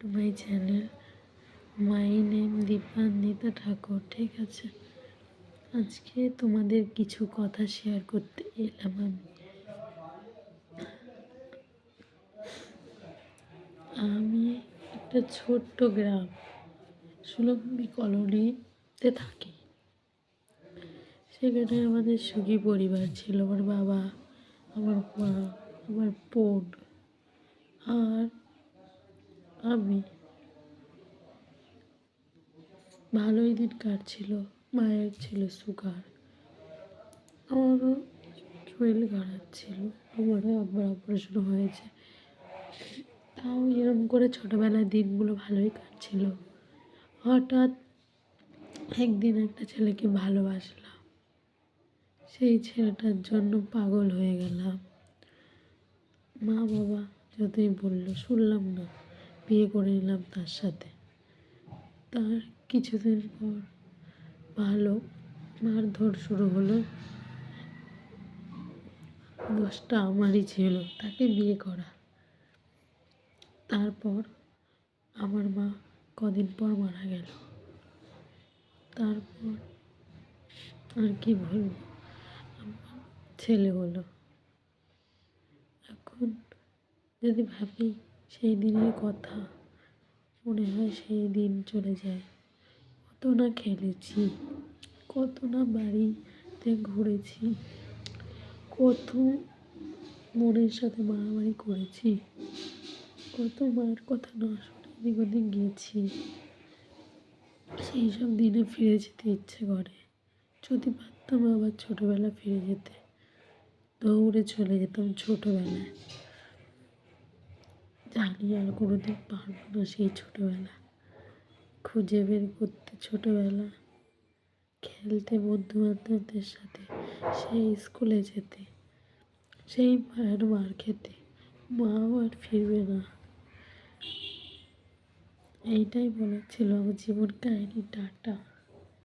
Two my channel. My name Dipanwita Thakur. ঠিক আছে, আজকে তোমাদের কিছু কথা শেয়ার করতে এলাম। আমি একটা ছোট্ট গ্রাম সুলম্বী কলোনিতে থাকি। সেখানে আমাদের সুখী পরিবার ছিল। আমার বাবা, আমার মা, আমার বোন আর আমি। ভালোই দিন কাটছিল। মায়ের ছিল সুগার, আমারও শরীর খারাপ ছিল, আমারও একবার অপারেশন হয়েছে। তাও এরকম করে ছোটোবেলার দিনগুলো ভালোই কাটছিল। হঠাৎ একদিন একটা ছেলেকে ভালোবাসলাম, সেই ছেলেটার জন্য পাগল হয়ে গেলাম। মা বাবা যতই বললো শুনলাম না, বিয়ে করে নিলাম তার সাথে। তার কিছুদিন পর ভালো মারধর শুরু হলো। দোষটা আমারই ছিল তাকে বিয়ে করা। তারপর আমার মা কদিন পর মারা গেল। তারপর আর কি বলবো, আমার ছেলে হলো। এখন যদি ভাবি সেই দিনের কথা, মনে হয় সেই দিন চলে যায়। কত না খেলেছি, কত না বাড়িতে ঘুরেছি, কত মনের সাথে মারামারি করেছি, কত মায়ের কথা না শুনে এদিক ওদিক গিয়েছি। সেই সব দিনে ফিরে যেতে ইচ্ছে করে। যদি পারতাম আবার ছোটোবেলা ফিরে যেতে, দৌড়ে চলে যেতাম ছোটোবেলায়। জানি আর কোনোদিন পারবো না সেই ছোটোবেলা খুঁজে বের করতে। ছোটোবেলা খেলতে বন্ধু বান্ধবদের সাথে, সেই স্কুলে যেতে, সেই মায়ের মার খেতে। মাও আর ফিরবে না। এইটাই বলার ছিল আমার জীবন কাহিনী। টাটা।